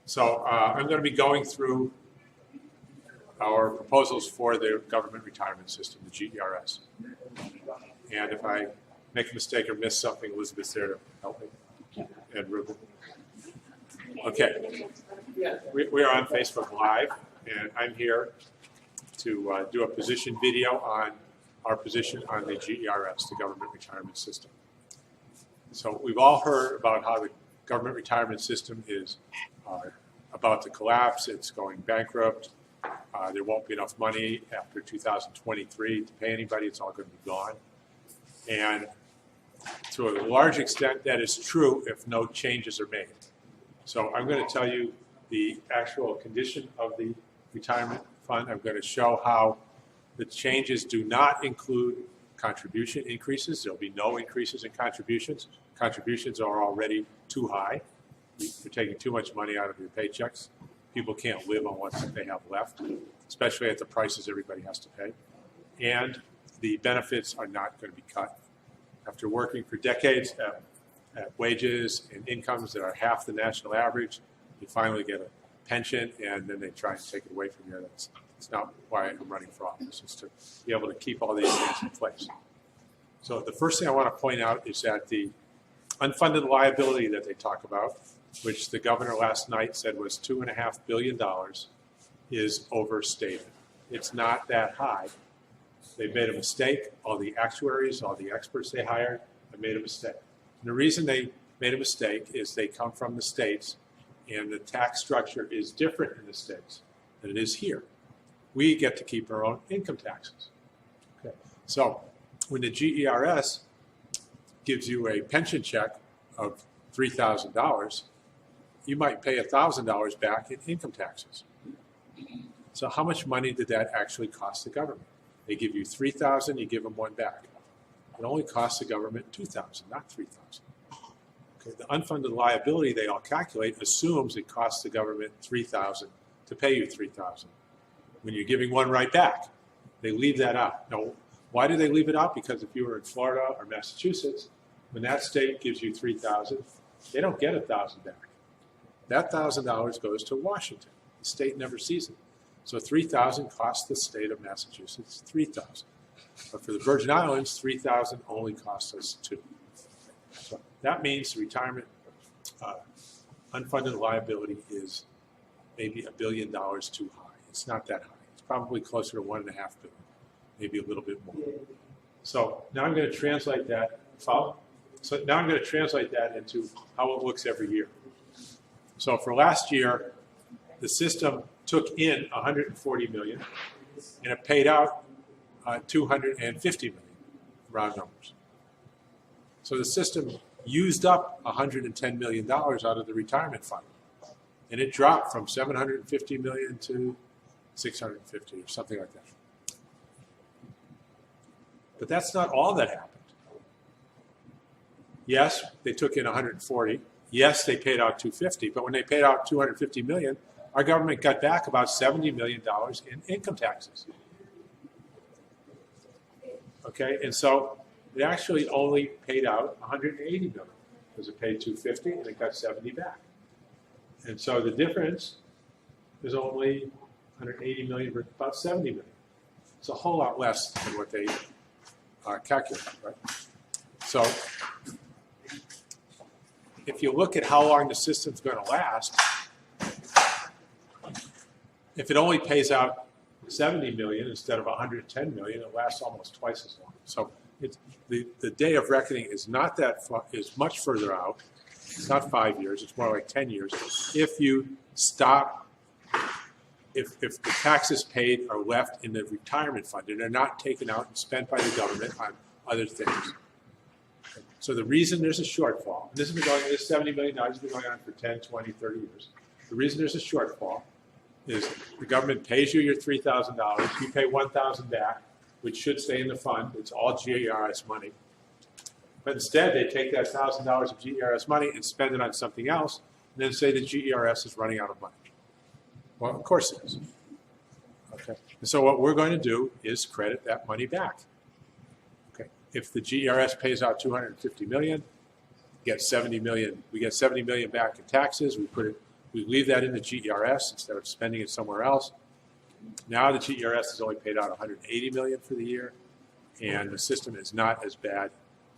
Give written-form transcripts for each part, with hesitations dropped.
So I'm going to be going through our proposals for the government retirement system, the GERS. And if I make a mistake or miss something, Elizabeth's there to help me. And Ruben. Okay. We are on Facebook Live, and I'm here to do a position video on our position on the GERS, the government retirement system. So we've all heard about how the government retirement system is about to collapse. It's going bankrupt. There won't be enough money after 2023 to pay anybody. It's all going to be gone. And to a large extent, that is true if no changes are made. So I'm going to tell you the actual condition of the retirement fund. I'm going to show how the changes do not include contribution increases. There'll be no increases in contributions. Contributions are already too high. You're taking too much money out of your paychecks. People can't live on what they have left, especially at the prices everybody has to pay. And the benefits are not going to be cut. After working for decades at wages and incomes that are half the national average, you finally get a pension, and then they try and take it away from you. That's not why I'm running for office. It's to be able to keep all these things in place. So the first thing I want to point out is that the unfunded liability that they talk about, which the governor last night said was $2.5 billion, is overstated. It's not that high. They made a mistake. All the actuaries, all the experts they hired have made a mistake. And the reason they made a mistake is they come from the states, and the tax structure is different in the states than it is here. We get to keep our own income taxes. Okay. So when the GERS gives you a pension check of $3,000, you might pay $1,000 back in income taxes. So how much money did that actually cost the government? They give you $3,000, you give them one back. It only costs the government $2,000, not $3,000. Okay, the unfunded liability they all calculate assumes it costs the government $3,000 to pay you $3,000 when you're giving one right back. They leave that out. Now, why do they leave it out? Because if you were in Florida or Massachusetts, when that state gives you $3,000, they don't get $1,000 back. That $1,000 goes to Washington. The state never sees it. So $3,000 costs the state of Massachusetts $3,000. But for the Virgin Islands, $3,000 only costs us $2,000. So that means the retirement unfunded liability is maybe $1 billion too high. It's not that high. It's probably closer to $1.5 billion, maybe a little bit more. So now I'm going to translate that. Follow? So now I'm going to translate that into how it looks every year. So for last year, the system took in $140 million, and it paid out $250 million, round numbers. So the system used up $110 million out of the retirement fund, and it dropped from $750 million to $650 or something like that. But that's not all that happened. Yes, they took in 140. Yes, they paid out 250, but when they paid out 250 million, our government got back about $70 million in income taxes. Okay, and so it actually only paid out 180 million because it paid 250 and it got 70 back. And so the difference is only 180 million versus about 70 million. It's a whole lot less than what they calculated, right? So if you look at how long the system's going to last, if it only pays out 70 million instead of 110 million, it lasts almost twice as long. So the day of reckoning is not that far, is much further out. It's not 5 years, it's more like 10 years. If you stop, if the taxes paid are left in the retirement fund and they're not taken out and spent by the government on other things. So the reason there's a shortfall, and this $70 million has been going on for 10, 20, 30 years. The reason there's a shortfall is the government pays you your $3,000, you pay $1,000 back, which should stay in the fund. It's all GERS money. But instead, they take that $1,000 of GERS money and spend it on something else, and then say the GERS is running out of money. Well, of course it is. Okay. And so what we're going to do is credit that money back. Okay. If the GERS pays out $250 million, get 70 million. We get 70 million back in taxes. We put it We leave that in the GERS instead of spending it somewhere else. Now the GERS has only paid out $180 million for the year, and the system is not as bad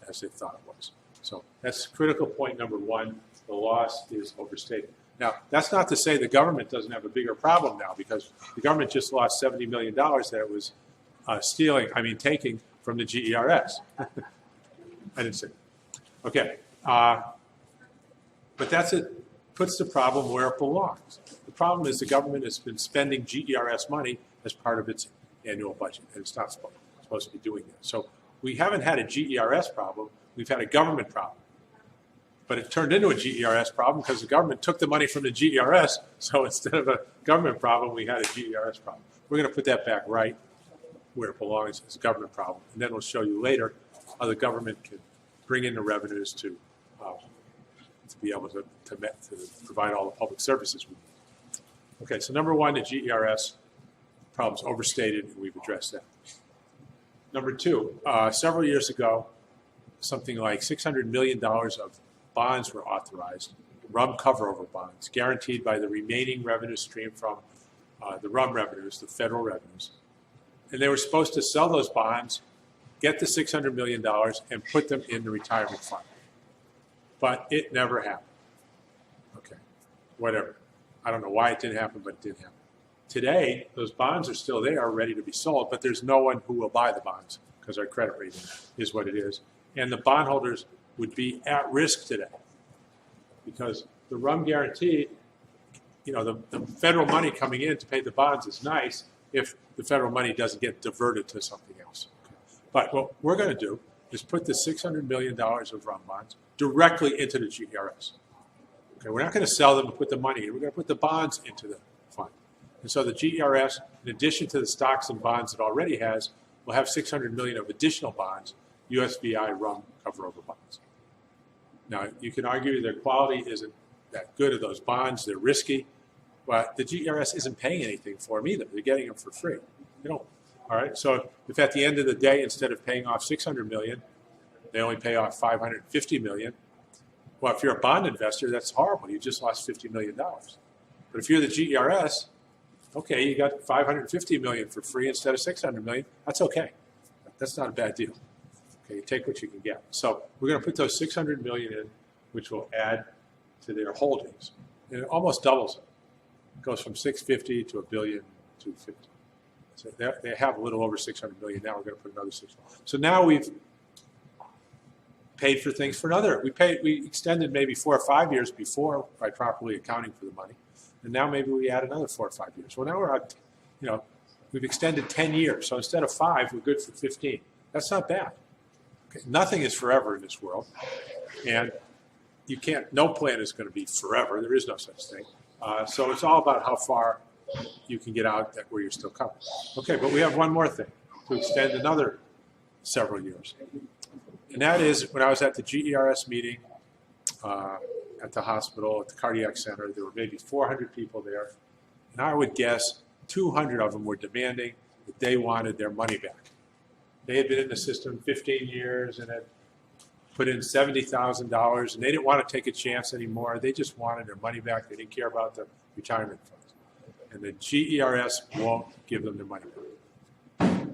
as they thought it was. So that's critical point number one. The loss is overstated. Now, that's not to say the government doesn't have a bigger problem now, because the government just lost $70 million that it was taking from the GERS. I didn't say. Okay. But puts the problem where it belongs. The problem is the government has been spending GERS money as part of its annual budget, and it's not supposed to be doing that. So we haven't had a GERS problem, we've had a government problem. But it turned into a GERS problem because the government took the money from the GERS, so instead of a government problem, we had a GERS problem. We're going to put that back right where it belongs as a government problem, and then we'll show you later how the government can bring in the revenues to be able to provide all the public services we need. Okay, so number one, the GERS problem's overstated, and we've addressed that. Number two, several years ago, something like $600 million of bonds were authorized, RUM cover-over bonds, guaranteed by the remaining revenue stream from the RUM revenues, the federal revenues. And they were supposed to sell those bonds, get the $600 million, and put them in the retirement fund. But it never happened. Okay, whatever. I don't know why it didn't happen, but it did happen. Today, those bonds are still there, ready to be sold, but there's no one who will buy the bonds because our credit rating is what it is. And the bondholders would be at risk today because the RUM guarantee, the federal money coming in to pay the bonds is nice if the federal money doesn't get diverted to something else. Okay. But what we're going to do is put the $600 million of RUM bonds directly into the GERS. Okay, we're not going to sell them and put the money in. We're going to put the bonds into the fund. And so the GERS, in addition to the stocks and bonds it already has, will have $600 million of additional bonds, USVI RUM cover-over bonds. Now, you can argue their quality isn't that good of those bonds. They're risky. But the GERS isn't paying anything for them either. They're getting them for free. All right? So if at the end of the day, instead of paying off $600 million, they only pay off $550 million, well, if you're a bond investor, that's horrible. You just lost $50 million. But if you're the GERS, okay, you got $550 million for free instead of $600 million. That's okay. That's not a bad deal. Okay, you take what you can get. So we're going to put those $600 million in, which will add to their holdings. And it almost doubles it. It goes from $650 to $1,250,000,000. So they have a little over $600 million now. We're going to put another $600 million. So now we've paid for things for another. We extended maybe 4 or 5 years before by properly accounting for the money, and now maybe we add another 4 or 5 years. Well, now we're at, we've extended 10 years. So instead of 5, we're good for 15. That's not bad. Okay. Nothing is forever in this world, and no plan is going to be forever. There is no such thing. So it's all about how far you can get out where you're still covered. Okay, but we have one more thing to extend another several years. And that is when I was at the GERS meeting at the hospital, at the cardiac center, there were maybe 400 people there. And I would guess 200 of them were demanding that they wanted their money back. They had been in the system 15 years and had put in $70,000, and they didn't want to take a chance anymore. They just wanted their money back. They didn't care about the retirement funds. And the GERS won't give them their money back.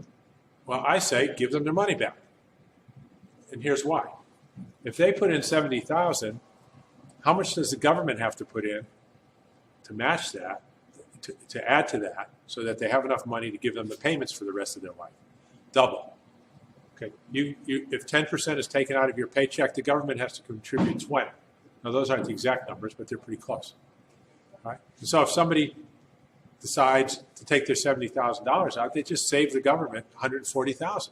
Well, I say give them their money back. And here's why. If they put in $70,000, how much does the government have to put in to match that, to add to that, so that they have enough money to give them the payments for the rest of their life? Double. Okay. If 10% is taken out of your paycheck, the government has to contribute 20. Now, those aren't the exact numbers, but they're pretty close. All right? And so if somebody decides to take their $70,000 out, they just save the government $140,000.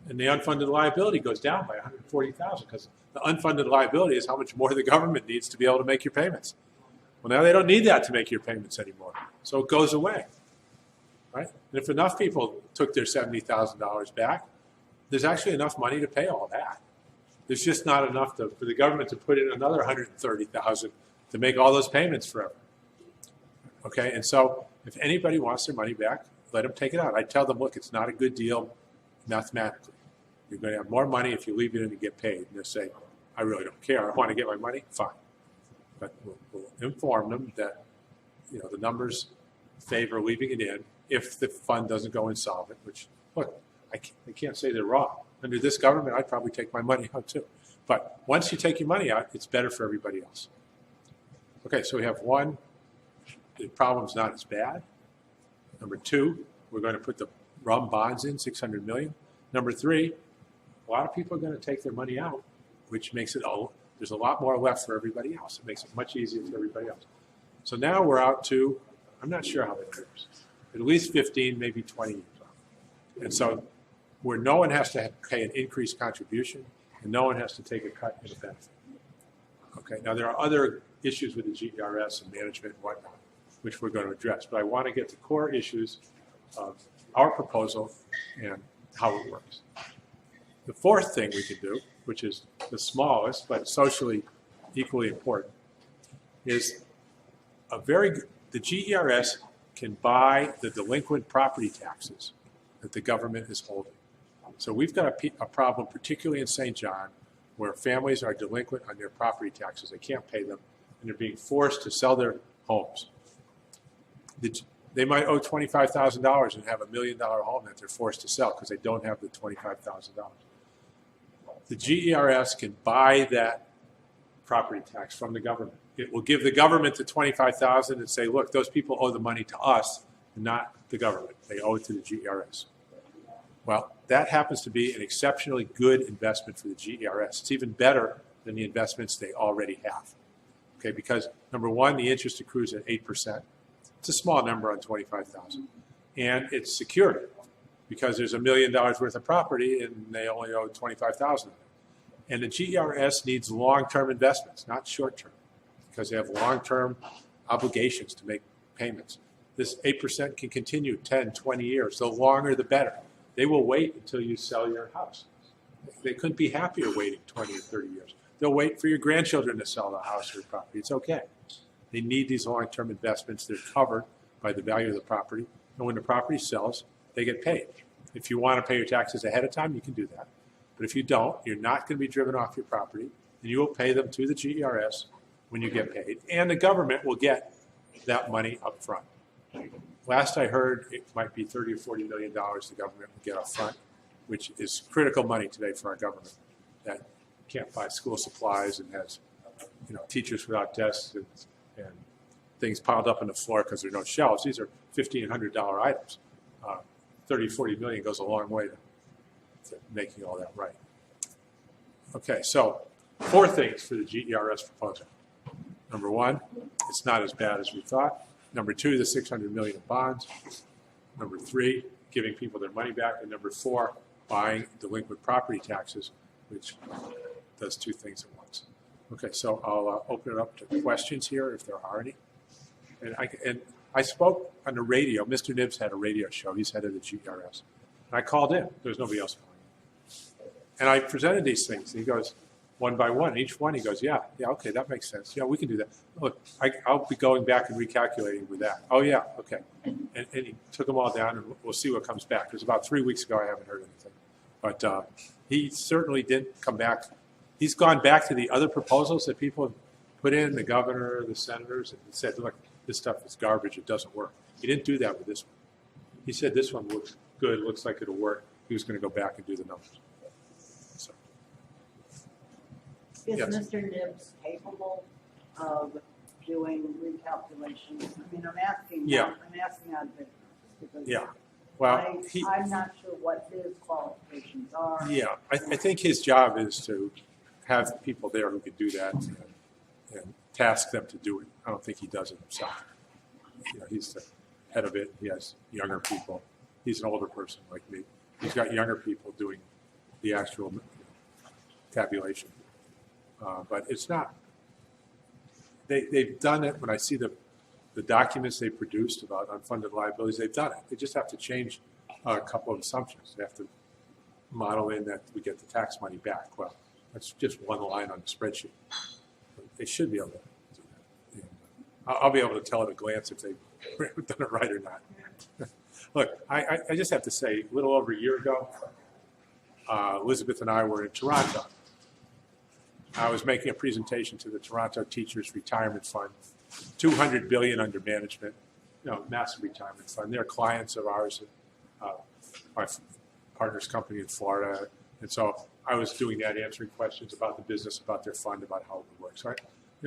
And the unfunded liability goes down by $140,000 because the unfunded liability is how much more the government needs to be able to make your payments. Well, now they don't need that to make your payments anymore, so it goes away, right? And if enough people took their $70,000 back, there's actually enough money to pay all that. There's just not enough for the government to put in another $130,000 to make all those payments forever. Okay, and so if anybody wants their money back, let them take it out. I tell them, look, it's not a good deal mathematically. You're going to have more money if you leave it in and get paid. And they'll say, I really don't care. I want to get my money. Fine. But we'll inform them that, the numbers favor leaving it in if the fund doesn't go insolvent, which, look, I can't say they're wrong. Under this government, I'd probably take my money out too. But once you take your money out, it's better for everybody else. Okay, so we have one, the problem's not as bad. Number two, we're going to put the rum bonds in, $600 million. Number three, a lot of people are going to take their money out, which makes it there's a lot more left for everybody else. It makes it much easier for everybody else. So now we're out to, I'm not sure how many years, at least 15, maybe 20 years out. And so where no one has to pay an increased contribution and no one has to take a cut in a benefit. Okay, now there are other issues with the GERS and management and whatnot, which we're going to address. But I want to get to core issues of our proposal and how it works. The fourth thing we can do, which is the smallest but socially equally important, is the GERS can buy the delinquent property taxes that the government is holding. So we've got a problem, particularly in St. John, where families are delinquent on their property taxes. They can't pay them, and they're being forced to sell their homes. They might owe $25,000 and have $1 million home that they're forced to sell because they don't have the $25,000. The GERS can buy that property tax from the government. It will give the government the $25,000 and say, look, those people owe the money to us, not the government. They owe it to the GERS. Well, that happens to be an exceptionally good investment for the GERS. It's even better than the investments they already have. Okay, because number one, the interest accrues at 8%. It's a small number on $25,000, and it's secured because there's $1 million worth of property and they only owe $25,000. And the GERS needs long-term investments, not short-term, because they have long-term obligations to make payments. This 8% can continue 10, 20 years. The longer, the better. They will wait until you sell your house. They couldn't be happier waiting 20 or 30 years. They'll wait for your grandchildren to sell the house or property. It's okay. They need these long-term investments. They're covered by the value of the property. And when the property sells, they get paid. If you want to pay your taxes ahead of time, you can do that. But if you don't, you're not going to be driven off your property, and you will pay them to the GERS when you get paid. And the government will get that money up front. Last I heard, it might be $30 or $40 million the government will get up front, which is critical money today for our government that can't buy school supplies and has teachers without desks and things piled up on the floor because there are no shelves. These are $50 and $100 items. 30, 40 million goes a long way to making all that right. Okay, so 4 things for the GERS proposal. Number 1, it's not as bad as we thought. Number 2, the $600 million of bonds. Number 3, giving people their money back. And number 4, buying delinquent property taxes, which does 2 things at once. Okay, so I'll open it up to questions here if there are any. And I spoke on the radio. Mr. Nibbs had a radio show. He's head of the GERS. And I called in. There was nobody else calling in. And I presented these things. And he goes, one by one. Each one, he goes, yeah, okay, that makes sense. Yeah, we can do that. Look, I'll be going back and recalculating with that. Oh, yeah, okay. And he took them all down, and we'll see what comes back. It was about 3 weeks ago. I haven't heard anything. But he certainly didn't come back. He's gone back to the other proposals that people have put in, the governor, the senators, and said, look, this stuff is garbage. It doesn't work. He didn't do that with this one. He said this one looks good, looks like it'll work. He was going to go back and do the numbers. So, is yes. Mr. Nibbs capable of doing recalculations? I mean, I'm asking. Yeah. I'm asking out of business because Yeah. Well, I'm not sure what his qualifications are. Yeah, I think his job is to have people there who can do that and task them to do it. I don't think he does it himself. He's the head of it. He has younger people. He's an older person like me. He's got younger people doing the actual tabulation. But it's not. They've done it. When I see the documents they produced about unfunded liabilities, they've done it. They just have to change a couple of assumptions. They have to model in that we get the tax money back. Well, that's just one line on the spreadsheet. They should be able to do that. And I'll be able to tell at a glance if they've done it right or not. Look, I just have to say, a little over a year ago, Elizabeth and I were in Toronto. I was making a presentation to the Toronto Teachers Retirement Fund $200 billion under management, massive retirement fund. They're clients of ours, my partner's company in Florida. And so I was doing that, answering questions about the business, about their fund, about how it would work. So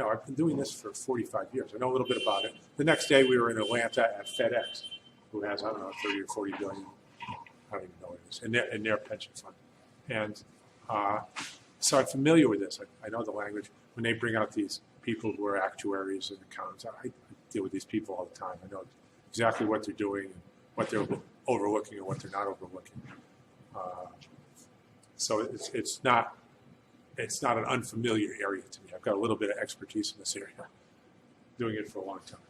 I've been doing this for 45 years. I know a little bit about it. The next day we were in Atlanta at FedEx, who has, 30 or 40 billion, I don't even know what it is, in their pension fund. And so I'm familiar with this. I know the language. When they bring out these people who are actuaries and accountants, I deal with these people all the time. I know exactly what they're doing and what they're overlooking and what they're not overlooking. So it's not an unfamiliar area to me. I've got a little bit of expertise in this area, doing it for a long time.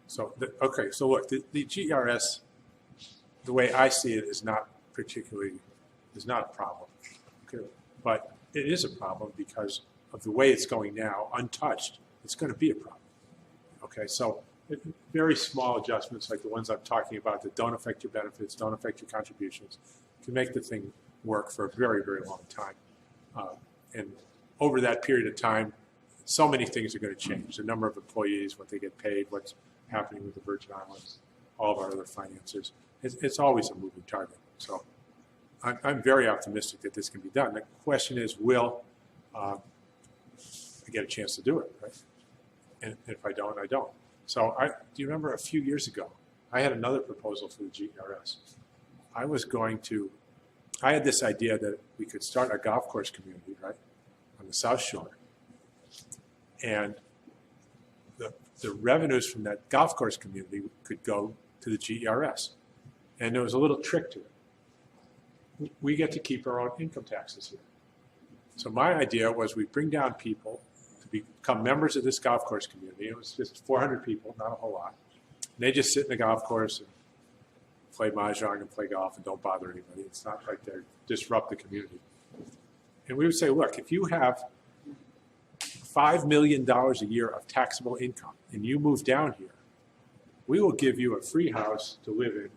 So look, the GRS, the way I see it, is not a problem. Okay, but it is a problem because of the way it's going now, untouched. It's going to be a problem. Okay, so very small adjustments like the ones I'm talking about that don't affect your benefits, don't affect your contributions, can make the thing work for a very, very long time. And over that period of time, so many things are going to change. The number of employees, what they get paid, what's happening with the Virgin Islands, all of our other finances. It's always a moving target. So I'm very optimistic that this can be done. The question is, will I get a chance to do it, right? And if I don't, I don't. So do you remember a few years ago, I had another proposal for the GRS. I had this idea that we could start a golf course community, right, on the South Shore. And the revenues from that golf course community could go to the GRS. And there was a little trick to it. We get to keep our own income taxes here. So my idea was we bring down people to become members of this golf course community. It was just 400 people, not a whole lot. And they just sit in the golf course and play mahjong and play golf and don't bother anybody. It's not like they disrupt the community. And we would say, look, if you have $5 million a year of taxable income and you move down here, we will give you a free house to live in,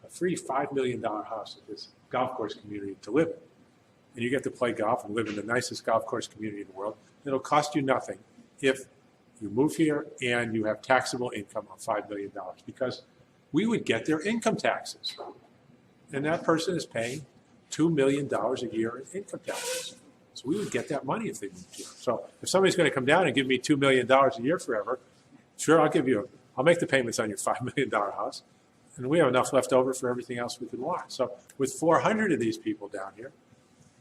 a free $5 million house at this golf course community to live in. And you get to play golf and live in the nicest golf course community in the world. It'll cost you nothing if you move here and you have taxable income of $5 million, because we would get their income taxes. And that person is paying $2 million a year in income taxes. So we would get that money if they moved here. So if somebody's going to come down and give me $2 million a year forever, sure, I'll make the payments on your $5 million house. And we have enough left over for everything else we could want. So with 400 of these people down here,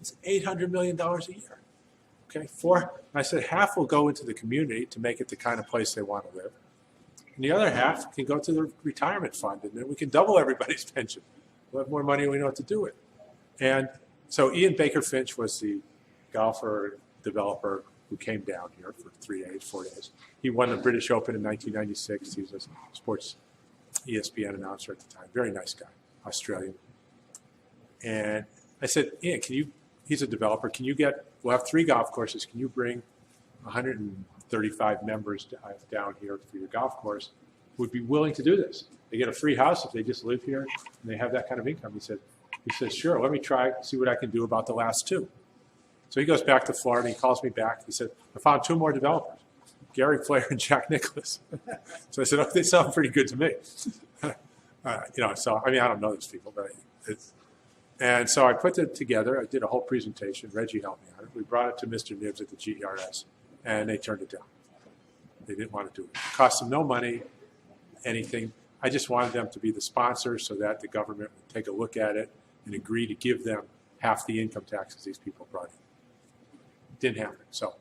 it's $800 million a year. Okay, I said half will go into the community to make it the kind of place they want to live. And the other half can go to the retirement fund, and then we can double everybody's pension. We'll have more money and we know what to do with. And so Ian Baker Finch was the golfer, developer who came down here for 4 days. He won the British Open in 1996. He was a sports ESPN announcer at the time. Very nice guy, Australian. And I said, Ian, he's a developer, we'll have 3 golf courses. Can you bring 135 members down here for your golf course who would be willing to do this? They get a free house if they just live here and they have that kind of income. He said, sure, let me try, see what I can do about the last 2. So he goes back to Florida, he calls me back. He said, I found 2 more developers, Gary Player and Jack Nicklaus. So I said, oh, they sound pretty good to me. So, I don't know those people, but and so I put it together. I did a whole presentation. Reggie helped me on it. We brought it to Mr. Nibbs at the GRS, and they turned it down. They didn't want to do it. It cost them no money, anything. I just wanted them to be the sponsor so that the government would take a look at it and agree to give them half the income taxes these people brought in. It didn't happen. So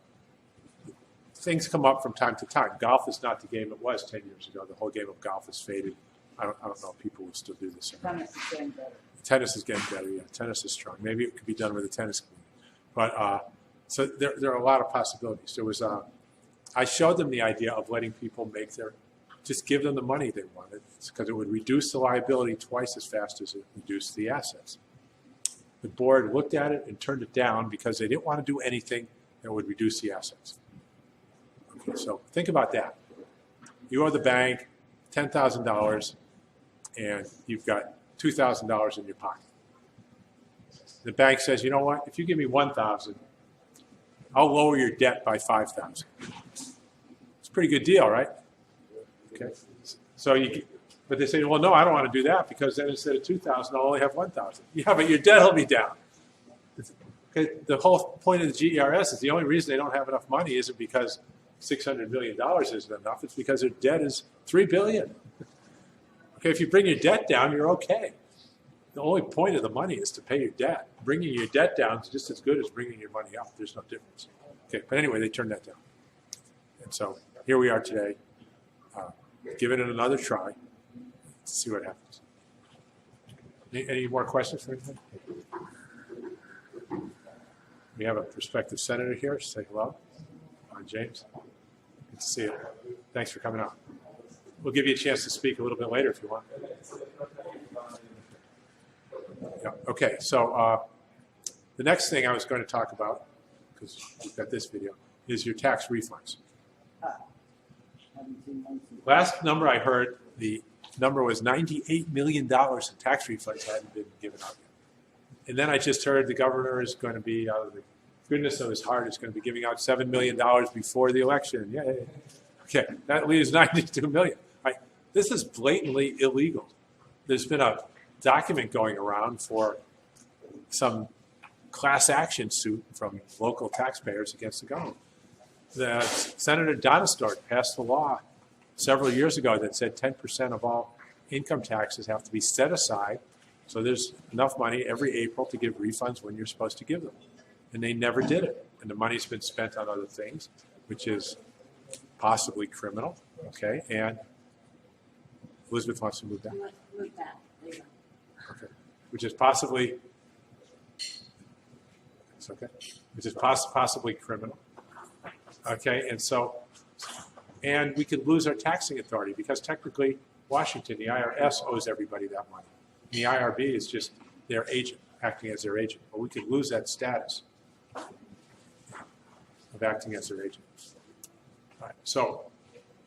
things come up from time to time. Golf is not the game it was 10 years ago. The whole game of golf has faded. I don't know if people will still do this. Tennis is getting better. Tennis is getting better, yeah. Tennis is strong. Maybe it could be done with a tennis community. But so there are a lot of possibilities. I showed them the idea of letting people just give them the money they wanted, because it would reduce the liability twice as fast as it reduced the assets. The board looked at it and turned it down because they didn't want to do anything that would reduce the assets. Okay, so think about that. You owe the bank $10,000 and you've got $2,000 in your pocket. The bank says, you know what, if you give me $1,000, I'll lower your debt by $5,000. a pretty good deal, right? Okay. So but they say, well, no, I don't want to do that because then instead of 2,000, I'll only have 1,000. Yeah, but your debt will be down. Okay. The whole point of the GERS is the only reason they don't have enough money isn't because $600 million isn't enough. It's because their debt is $3 billion. Okay, if you bring your debt down, you're okay. The only point of the money is to pay your debt. Bringing your debt down is just as good as bringing your money up. There's no difference. Okay, but anyway, they turned that down. And so here we are today, giving it another try to see what happens. Any more questions for anything? We have a prospective senator here. Say hello. James. Good to see you. Thanks for coming out. We'll give you a chance to speak a little bit later if you want. Yeah. Okay, so the next thing I was going to talk about, because we've got this video, is your tax refunds. Last number I heard, the number was $98 million in tax refunds hadn't been given out yet. And then I just heard the governor is going to be, out of the goodness of his heart, is going to be giving out $7 million before the election. Yay. Okay, that leaves $92 million. Right. This is blatantly illegal. There's been a document going around for some class action suit from local taxpayers against the government. Senator Donistork passed a law several years ago that said 10% of all income taxes have to be set aside, so there's enough money every April to give refunds when you're supposed to give them. And they never did it. And the money's been spent on other things, which is possibly criminal. Okay, and Elizabeth wants to move that. Move that. There you go. Okay, which is possibly, it's okay, which is possibly criminal. Okay, and so, and we could lose our taxing authority because technically Washington, the IRS owes everybody that money. And the IRB is just their agent, acting as their agent. But we could lose that status of acting as their agent. All right, so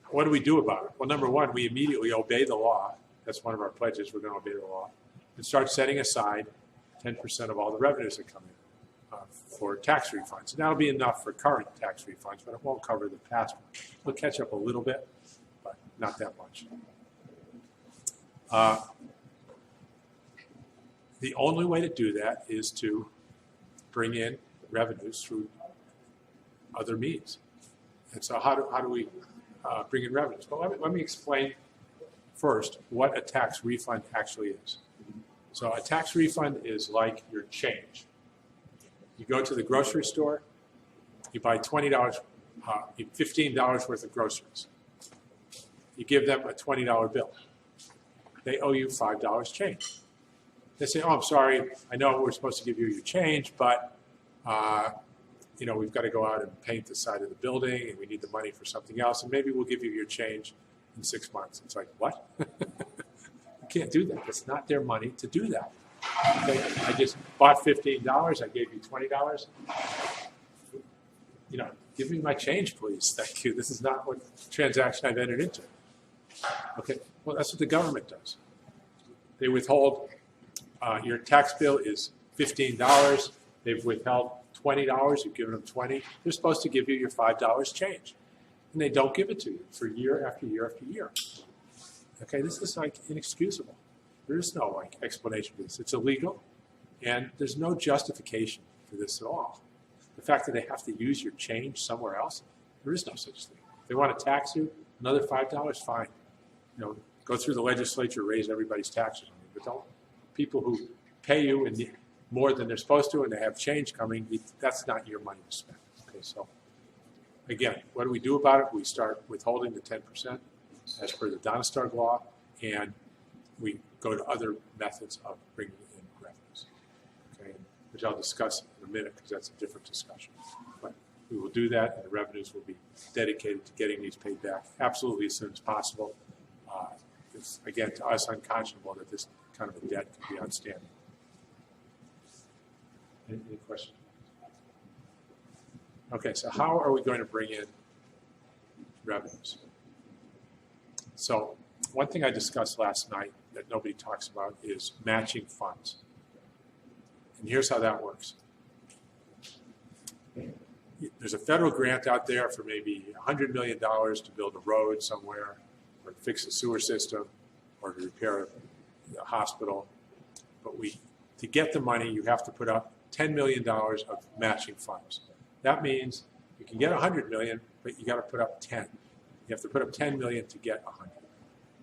what do we do about it? Well, number one, we immediately obey the law. That's one of our pledges. We're going to obey the law and start setting aside 10% of all the revenues that come in for tax refunds. And that'll be enough for current tax refunds, but it won't cover the past one. We'll catch up a little bit, but not that much. The only way to do that is to bring in revenues through other means. And so how do we bring in revenues? Well, let me explain first what a tax refund actually is. So a tax refund is like your change. You go to the grocery store, you buy $15 worth of groceries. You give them a $20 bill. They owe you $5 change. They say, oh, I'm sorry, I know we're supposed to give you your change, but we've got to go out and paint the side of the building and we need the money for something else, and maybe we'll give you your change in 6 months. It's like, what? You can't do that. It's not their money to do that. Okay? I just bought $15. I gave you $20. Give me my change, please. Thank you. This is not what transaction I've entered into. Okay? Well, that's what the government does. They withhold, your tax bill is $15. They've withheld $20. You've given them $20. They're supposed to give you your $5 change. And they don't give it to you for year after year after year. Okay, this is inexcusable. There is no explanation for this. It's illegal, and there's no justification for this at all. The fact that they have to use your change somewhere else, there is no such thing. If they want to tax you another $5, fine. Go through the legislature, raise everybody's taxes on you, but don't people who pay you more than they're supposed to, and they have change coming. That's not your money to spend. Okay, so again, what do we do about it? We start withholding the 10% as per the Donistork law, and we go to other methods of bringing in revenues, okay, which I'll discuss in a minute because that's a different discussion. But we will do that, and the revenues will be dedicated to getting these paid back absolutely as soon as possible. It's, again, to us, unconscionable that this kind of a debt could be outstanding. Any questions? Okay, so how are we going to bring in revenues? So one thing I discussed last night that nobody talks about is matching funds. And here's how that works. there's a federal grant out there for maybe $100 million to build a road somewhere, or to fix a sewer system, or to repair a hospital. But to get the money, you have to put up $10 million of matching funds. That means you can get 100 million, but you got to put up 10. You have to put up 10 million to get 100.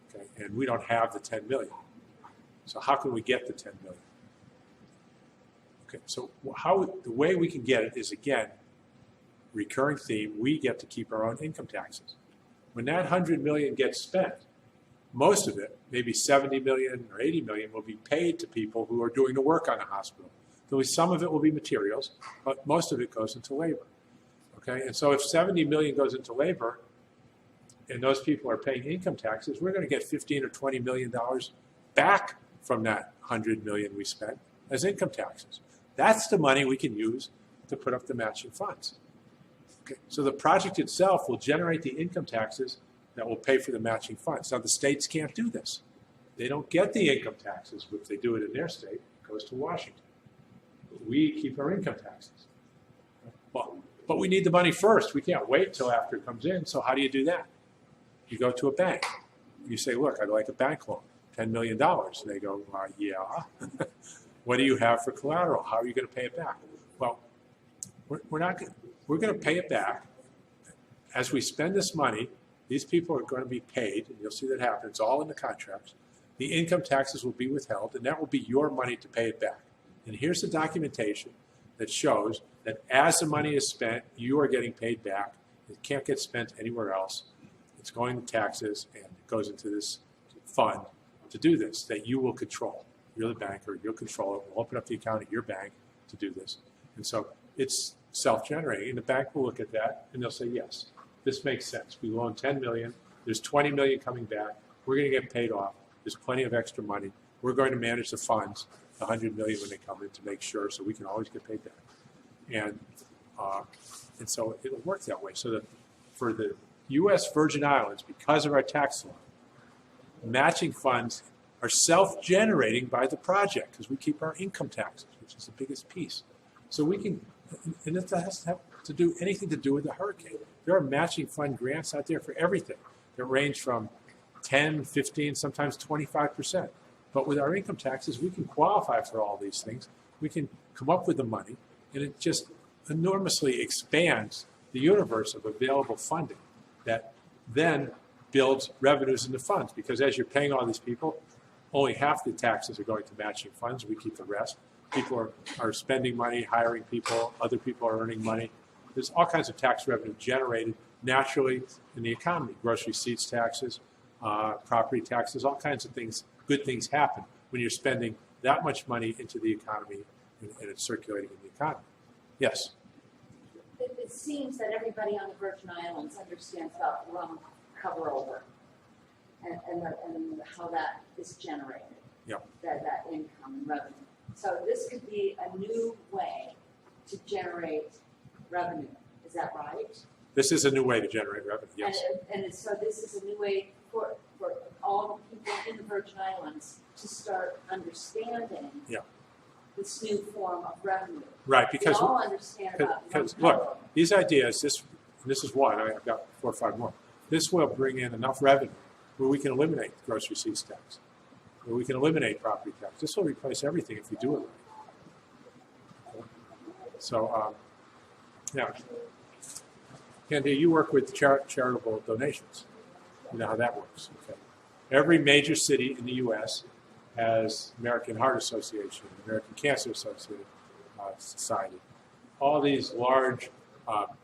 Okay, and we don't have the 10 million. So how can we get the 10 million? Okay, so the way we can get it is, again, recurring theme, we get to keep our own income taxes. When that 100 million gets spent, most of it, maybe 70 million or 80 million, will be paid to people who are doing the work on the hospital. Some of it will be materials, but most of it goes into labor. Okay, and so if 70 million goes into labor, and those people are paying income taxes, we're going to get 15 or 20 million dollars back from that 100 million we spent as income taxes. That's the money we can use to put up the matching funds. Okay, so the project itself will generate the income taxes that will pay for the matching funds. Now, the states can't do this. They don't get the income taxes. If they do it in their state, it goes to Washington. We keep our income taxes. Well, but we need the money first. We can't wait till after it comes in. So how do you do that? You go to a bank. You say, look, I'd like a bank loan, $10 million. And they go, yeah. What do you have for collateral? How are you going to pay it back? Well, we're going to pay it back. As we spend this money, these people are going to be paid, and you'll see that happen. It's all in the contracts. The income taxes will be withheld, and that will be your money to pay it back. And here's the documentation that shows that as the money is spent, you are getting paid back. It can't get spent anywhere else. It's going to taxes, and it goes into this fund to do this, that you will control. You're the banker. You'll control it. We'll open up the account at your bank to do this. And so it's self-generating, and the bank will look at that, and they'll say, yes, this makes sense. We loan 10 million. There's 20 million coming back. We're going to get paid off. There's plenty of extra money. We're going to manage the funds, the 100 million when they come in, to make sure so we can always get paid back. And so it'll work that way. So that for the U.S. Virgin Islands, because of our tax law, matching funds are self-generating by the project because we keep our income taxes, which is the biggest piece. So we can, and it doesn't have to do anything to do with the hurricane. There are matching fund grants out there for everything that range from 10, 15, sometimes 25%. But with our income taxes, we can qualify for all these things. We can come up with the money, and it just enormously expands the universe of available funding that then builds revenues into funds. Because as you're paying all these people, only half the taxes are going to matching funds. We keep the rest. People are spending money, hiring people. Other people are earning money. There's all kinds of tax revenue generated naturally in the economy. Grocery receipts taxes, property taxes, all kinds of things, good things happen when you're spending that much money into the economy and it's circulating in the economy. Yes? It seems that everybody on the Virgin Islands understands about rum cover over and how that is generated, Yep. that income and revenue. So this could be a new way to generate revenue. Is that right? This is a new way to generate revenue, yes. And so this is a new way for all the people in the Virgin Islands to start understanding this new form of revenue. Right, because we all understand about look, these ideas, this is one, I've got 4 or 5 more. This will bring in enough revenue where we can eliminate the grocery receipts tax, where we can eliminate property tax. This will replace everything if we do it right. So, now, Candy, you work with charitable donations. You know how that works. Okay. Every major city in the U.S. has American Heart Association, American Cancer Society, all these large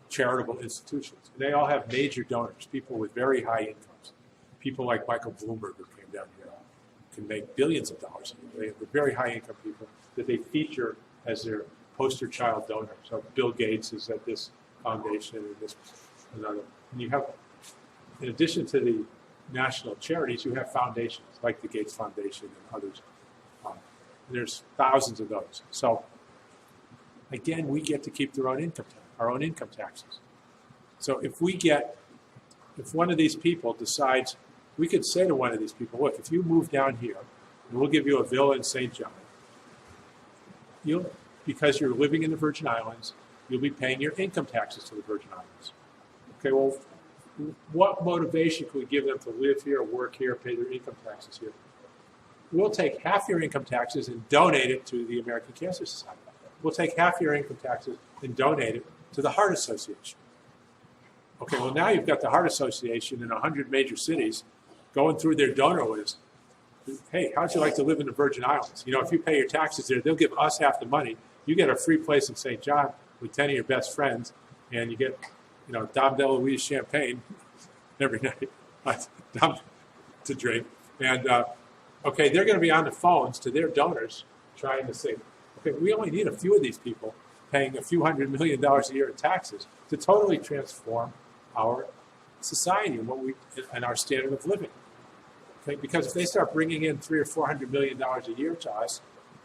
charitable institutions. They all have major donors, people with very high incomes. People like Michael Bloomberg, who came down here, can make billions of dollars. They have very high income people that they feature as their poster child donor. So Bill Gates is at this foundation and this another. And you have, in addition to the national charities, you have foundations like the Gates Foundation and others. There's thousands of those. So again, we get to keep our own income taxes. So if one of these people decides, we could say to one of these people, look, if you move down here, and we'll give you a villa in St. John, because you're living in the Virgin Islands, you'll be paying your income taxes to the Virgin Islands. Okay, well, what motivation can we give them to live here, work here, pay their income taxes here? We'll take half your income taxes and donate it to the American Cancer Society. We'll take half your income taxes and donate it to the Heart Association. Okay, well, now you've got the Heart Association in 100 major cities going through their donor list. Hey, how'd you like to live in the Virgin Islands? You know, if you pay your taxes there, they'll give us half the money. You get a free place in St. John with 10 of your best friends, and you get, you know, Dom DeLuise champagne every night to drink. And, okay, they're going to be on the phones to their donors trying to say, okay, we only need a few of these people paying a few $100 million a year in taxes to totally transform our society and our standard of living. Okay, because if they start bringing in $300 or $400 million a year to us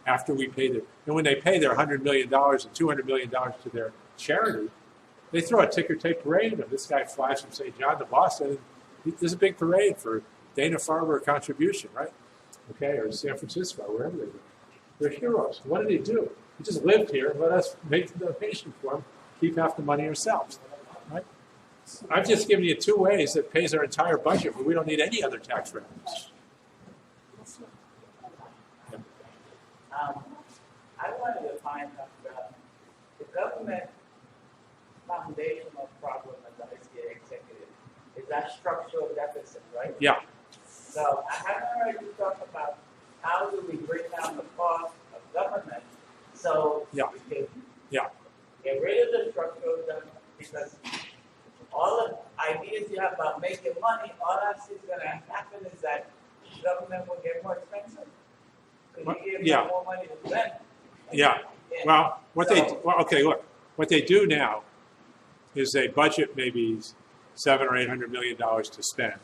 after we pay them, and when they pay their $100 million and $200 million to their charity, they throw a ticker tape parade at them. This guy flies from St. John to Boston, and there's a big parade for Dana-Farber contribution, right? Okay, or San Francisco, wherever they live. They're heroes. What did he do? He just lived here and let us make the donation for him, keep half the money ourselves, right? I've just given you 2 ways that pays our entire budget, but we don't need any other tax revenues. I wanted to find out the government foundational problem as I see it, executive is that structural deficit, right? Yeah. So I haven't heard you talk about how do we bring down the cost of government so we can get rid of the structural deficit, because all the ideas you have about making money, all that's going to happen is that government will get more expensive. Because you give them more money to spend. Yeah. Well, what they do now is they budget maybe $700 or $800 million to spend,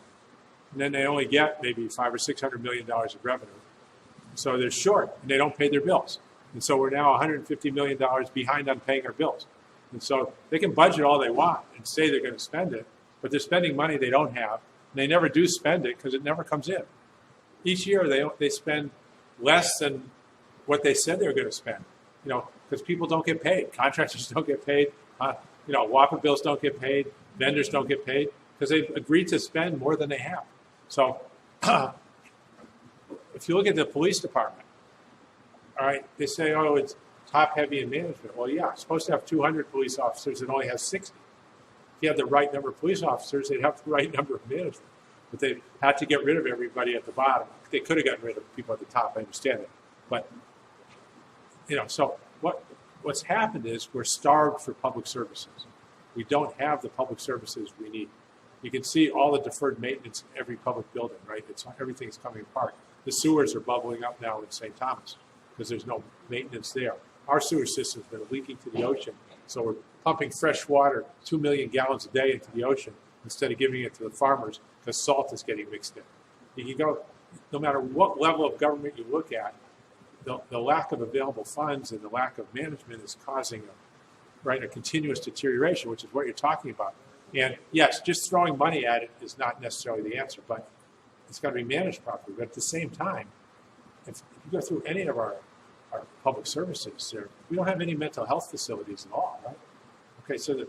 and then they only get maybe $500 or $600 million of revenue. So they're short, and they don't pay their bills. And so we're now $150 million behind on paying our bills. And so they can budget all they want and say they're going to spend it, but they're spending money they don't have, and they never do spend it because it never comes in. Each year they spend less than what they said they were going to spend, you know, because people don't get paid. Contractors don't get paid. You know, WAPA bills don't get paid. Vendors don't get paid because they've agreed to spend more than they have. So if you look at the police department, all right, they say, oh, it's top heavy in management. Well, yeah, it's supposed to have 200 police officers. It only has 60. If you had the right number of police officers, they'd have the right number of management. But they had to get rid of everybody at the bottom. They could have gotten rid of people at the top, I understand it. But, you know, so what's happened is we're starved for public services. We don't have the public services we need. You can see all the deferred maintenance in every public building, right? Everything's coming apart. The sewers are bubbling up now in St. Thomas because there's no maintenance there. Our sewer system's been leaking to the ocean, so we're pumping fresh water, 2 million gallons a day into the ocean instead of giving it to the farmers because salt is getting mixed in. You can go, no matter what level of government you look at, the lack of available funds and the lack of management is causing a continuous deterioration, which is what you're talking about. And yes, just throwing money at it is not necessarily the answer, but it's got to be managed properly. But at the same time, if you go through any of our public services, we don't have any mental health facilities at all, right? Okay, so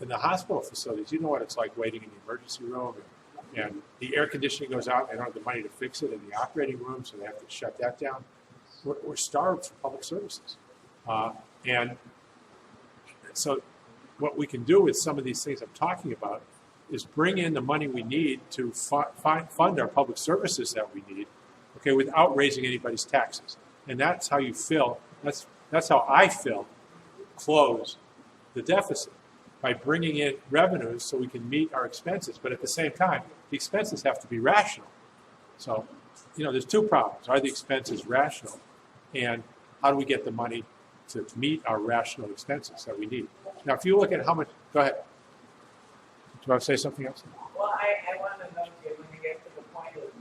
in the hospital facilities, you know what it's like waiting in the emergency room, and the air conditioning goes out, and they don't have the money to fix it in the operating room, so they have to shut that down. We're starved for public services. And so what we can do with some of these things I'm talking about is bring in the money we need to fund our public services that we need, okay, without raising anybody's taxes. And that's how you that's how I close the deficit, by bringing in revenues so we can meet our expenses. But at the same time, the expenses have to be rational. So, you know, there's 2 problems. Are the expenses rational? And how do we get the money to meet our rational expenses that we need? Now, if you look at how much, go ahead. Do you want to say something else? Well, I want to know when you get to the point of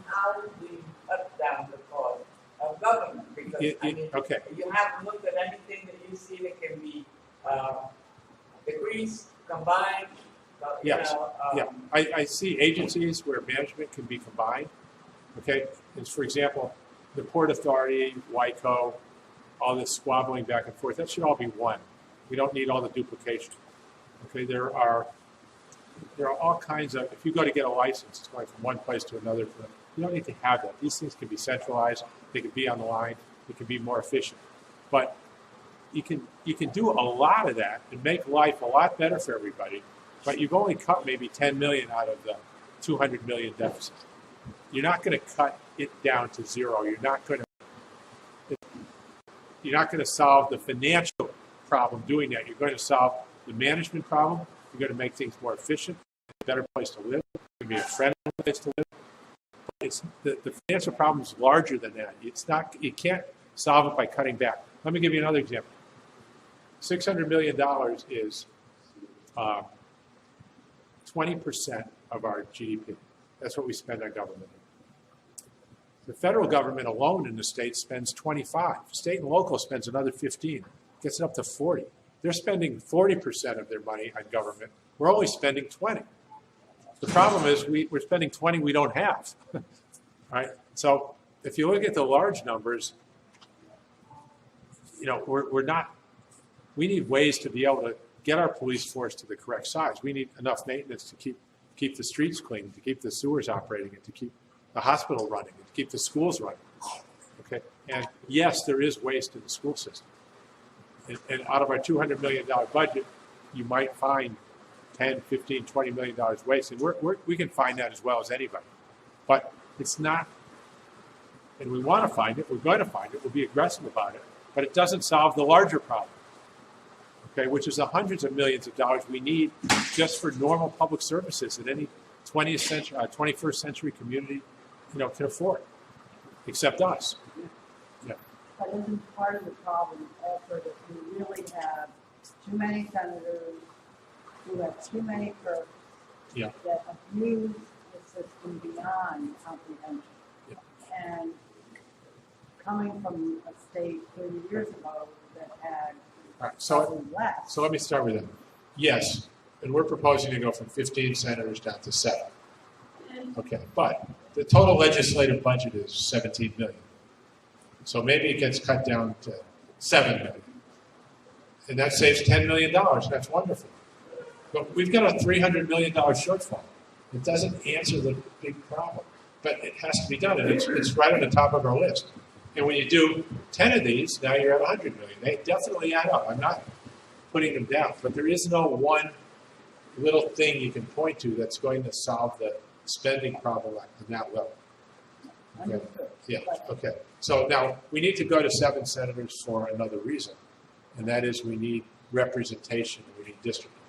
how do we cut down the cost of government? Because okay. You haven't looked at anything that you see that can be decreased, combined. Yes. I see agencies where management can be combined. Okay. And for example, the Port Authority, WICO, all this squabbling back and forth, that should all be one. We don't need all the duplication. Okay, there are all kinds of, if you go to get a license, it's going from one place to another. You don't need to have that. These things can be centralized. They can be on the line. They can be more efficient. But you can do a lot of that and make life a lot better for everybody. But you've only cut maybe 10 million out of the 200 million deficit. You're not going to cut it down to zero. You're not going to solve the financial problem doing that. You're going to solve the management problem. You're going to make things more efficient, a better place to live. It's going to be a friendly place to live. It's the financial problem is larger than that. It's not. You can't solve it by cutting back. Let me give you another example. $600 million is 20% of our GDP. That's what we spend on government. The federal government alone in the state spends 25. State and local spends another 15. Gets it up to 40. They're spending 40% of their money on government. We're only spending 20. The problem is we're spending 20 we don't have. Right? So if you look at the large numbers, we're not. We need ways to be able to get our police force to the correct size. We need enough maintenance to keep the streets clean, to keep the sewers operating, and to keep the hospital running, and to keep the schools running. Okay. And yes, there is waste in the school system. And out of our $200 million budget, you might find 10, 15, $20 million waste. And we can find that as well as anybody. But it's not, and we want to find it, we're going to find it, we'll be aggressive about it, but it doesn't solve the larger problem, okay, which is the hundreds of millions of dollars we need just for normal public services that any 20th century, 21st century community, can afford, except us. Yeah. But isn't part of the problem also that we really have too many senators who have too many clerks that abuse the system beyond comprehension? Yeah. And coming from a state 30 years ago that had less. So let me start with that. Yes, and we're proposing to go from 15 senators down to 7. Okay, but the total legislative budget is 17 million. So maybe it gets cut down to 7 million. And that saves $10 million. That's wonderful. But we've got a $300 million shortfall. It doesn't answer the big problem. But it has to be done, and it's right on the top of our list. And when you do 10 of these, now you're at 100 million. They definitely add up. I'm not putting them down, but there is no one little thing you can point to that's going to solve the spending problem on that level. Okay. Yeah, okay. So now we need to go to 7 senators for another reason, and that is we need representation and we need districting.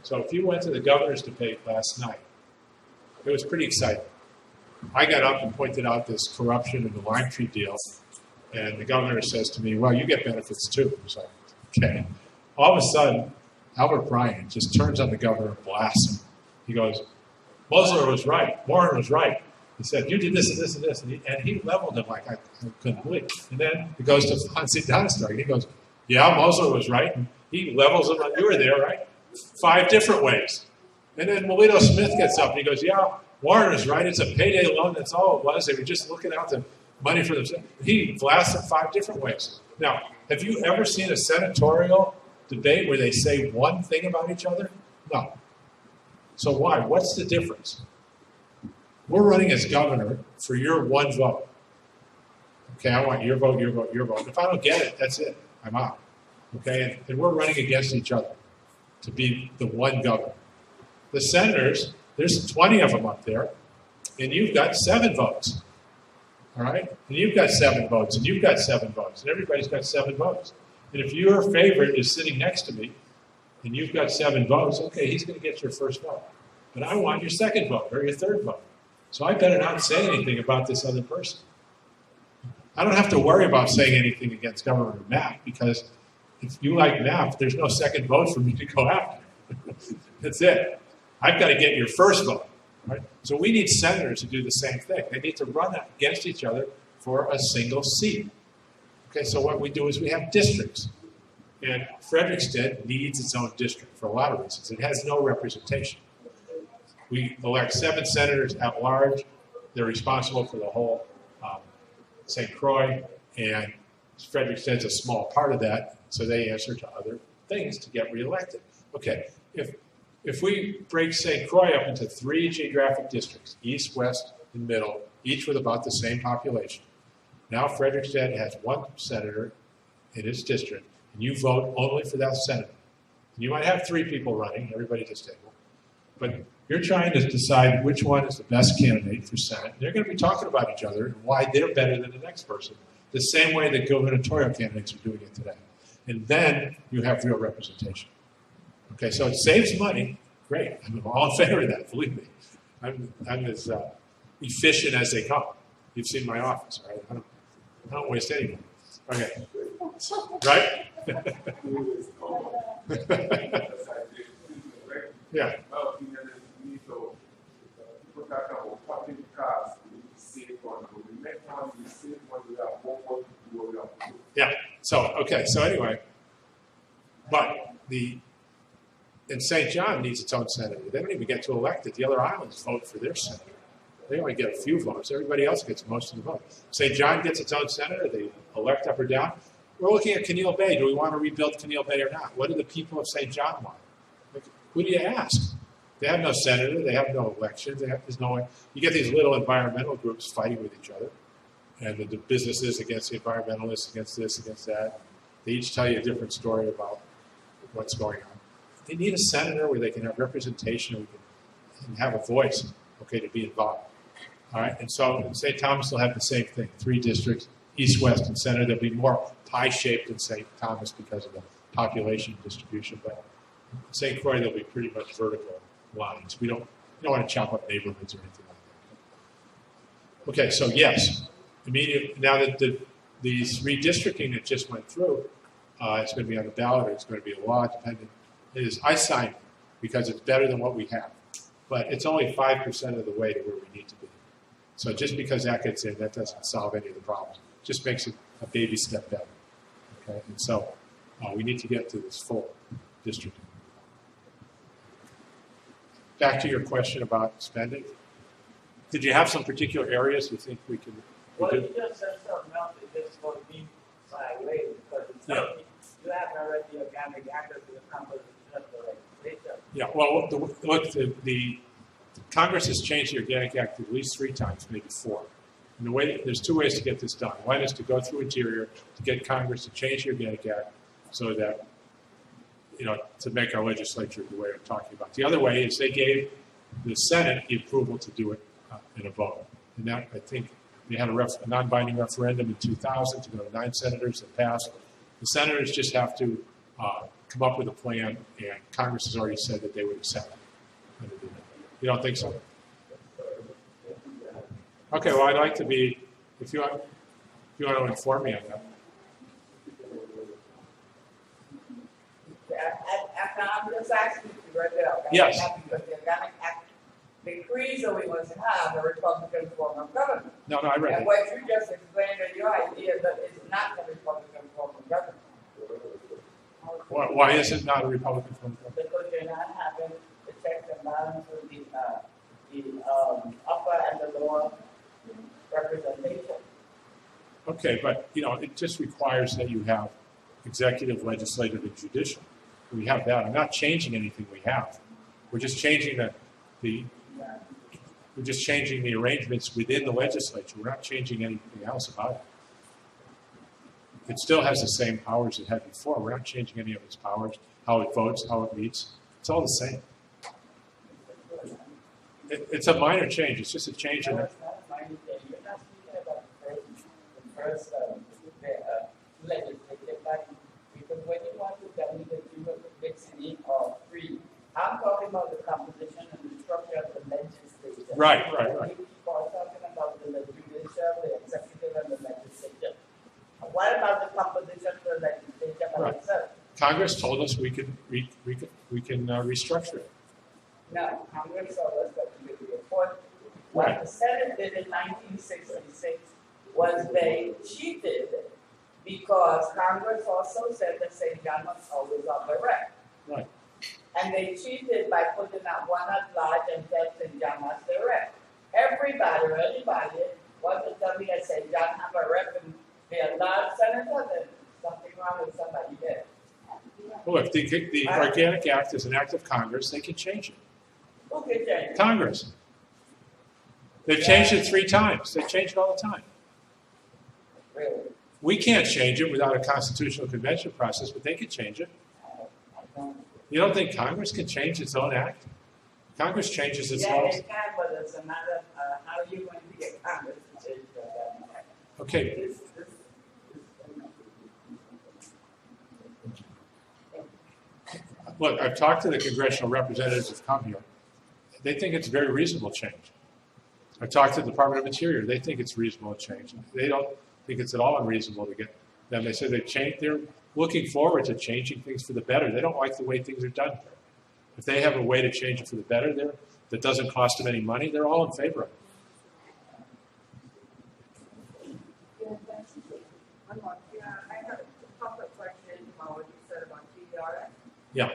So if you went to the governor's debate last night, it was pretty exciting. I got up and pointed out this corruption in the Lime Tree deal, and the governor says to me, well, you get benefits too. So, okay. All of a sudden, Albert Bryan just turns on the governor and blasts him. He goes, Mosler was right. Warren was right. He said, you did this and this and this. And he leveled him like I couldn't believe. And then it goes to Fonzie Donistar. And he goes, yeah, Mosler was right. And he levels him. You were there, right? 5 different ways. And then Melito Smith gets up and he goes, yeah, Warren was right. It's a payday loan. That's all it was. They were just looking out the money for themselves. He blasted 5 different ways. Now, have you ever seen a senatorial debate where they say one thing about each other? No. So why? What's the difference? We're running as governor for your one vote. Okay, I want your vote, your vote, your vote. If I don't get it, that's it. I'm out. Okay, and we're running against each other to be the one governor. The senators, there's 20 of them up there, and you've got 7 votes. All right? And you've got 7 votes, and you've got 7 votes, and everybody's got 7 votes. And if your favorite is sitting next to me, and you've got 7 votes, okay, he's going to get your first vote. But I want your second vote or your third vote. So I better not say anything about this other person. I don't have to worry about saying anything against Governor Mapp, because if you like Mapp, there's no second vote for me to go after. That's it. I've got to get your first vote. Right? So we need senators to do the same thing. They need to run against each other for a single seat. Okay, so what we do is we have districts. And Frederiksted needs its own district for a lot of reasons. It has no representation. We elect 7 senators at large. They're responsible for the whole St. Croix, and Fredericksted's a small part of that, so they answer to other things to get reelected. Okay, if we break St. Croix up into 3 geographic districts, east, west, and middle, each with about the same population. Now Frederickstead has 1 senator in its district, and you vote only for that senator. You might have 3 people running, everybody at this table, but you're trying to decide which one is the best candidate for Senate. They're going to be talking about each other and why they're better than the next person, the same way that gubernatorial candidates are doing it today. And then you have real representation. Okay, so it saves money. Great. I'm all in favor of that, believe me. I'm as efficient as they come. You've seen my office, right? I don't waste any money. Okay. Right? Yeah. Yeah. So, okay. So anyway, but and St. John needs its own senator. They don't even get to elect it. The other islands vote for their senator. They only get a few votes. Everybody else gets most of the votes. St. John gets its own senator. They elect up or down. We're looking at Keneal Bay. Do we want to rebuild Keneal Bay or not? What do the people of St. John want? Who do you ask? They have no senator. They have no elections. There's no way. You get these little environmental groups fighting with each other, and the businesses against the environmentalists, against this, against that. They each tell you a different story about what's going on. They need a senator where they can have representation and have a voice, okay, to be involved. All right, and so St. Thomas will have the same thing, 3 districts, east, west, and center. They'll be more pie-shaped in St. Thomas because of the population distribution, but in St. Croix, they'll be pretty much vertical lines. We don't want to chop up neighborhoods or anything like that. Okay, so yes, now that these redistricting that just went through, it's going to be on the ballot, or it's going to be a law dependent. I signed it because it's better than what we have, but it's only 5% of the way to where we need to be. So just because that gets in, that doesn't solve any of the problems. It just makes it a baby step better. Okay, and so we need to get to this full district. Back to your question about spending. Did you have some particular areas you think we can do? Well, you just said something else that just going to be sideways because it's something you have already organic access to the composition of the legislature. Yeah, well, look, the Congress has changed the Organic Act at least 3 times, maybe 4. And there's 2 ways to get this done. One is to go through Interior to get Congress to change the Organic Act so that, to make our legislature the way I'm talking about. The other way is they gave the Senate the approval to do it in a vote. And that, I think, they had a non-binding referendum in 2000 to go to 9 senators that passed. The senators just have to come up with a plan, and Congress has already said that they would accept it. You don't think so? Okay, well, I'd like to be, if you want to inform me on that. I'm just asking you to write it out. Yes. Because the Organic Act decrees that we must have a Republican form of government. No, I read And it. what you just explained is your idea that it's not a Republican form of government. Why is it not a Republican form of government? Because you're not having the checks and balances of the upper and the lower representation. Okay, but it just requires that you have executive, legislative, and judicial. We have that. I'm not changing anything we have. We're just changing we're just changing the arrangements within the legislature. We're not changing anything else about it. It still has the same powers it had before. We're not changing any of its powers, how it votes, how it meets. It's all the same. It's a minor change. It's just a change in it. You're not speaking about the first legislative body, because when you want to tell me that you were mixing or free, I'm talking about the composition and the structure of the legislature. Right. You keep on talking about the judicial, the executive, and the legislature. What about the composition of the legislature by itself? Congress told us we can restructure it. No, Congress told us that we could report. What the Senate did in 1966 was they cheated because Congress also said that St. John was always on the rec. Right. And they cheated by putting that one at large and said St. John has the rep. Everybody or anybody wants to tell me that St. John have a rep and be a large senator, then something wrong with somebody there. Well, look, the Organic Act is an act of Congress. They can change it. Okay, then. Congress. They've changed it 3 times. They change it all the time. Really? We can't change it without a constitutional convention process, but they can change it. You don't think Congress can change its own act? Congress changes its Yeah, laws. they can, but it's a matter of how are you going to get Congress to change that? Okay, This- look, I've talked to the congressional representatives who've come here. They think it's a very reasonable change. I've talked to the Department of Interior. They think it's reasonable change. They don't think it's at all unreasonable to get them. They say they're looking forward to changing things for the better. They don't like the way things are done here. If they have a way to change it for the better there that doesn't cost them any money, they're all in favor of it. One more. Yeah, I have a couple of questions about what you said about GDRS. Yeah.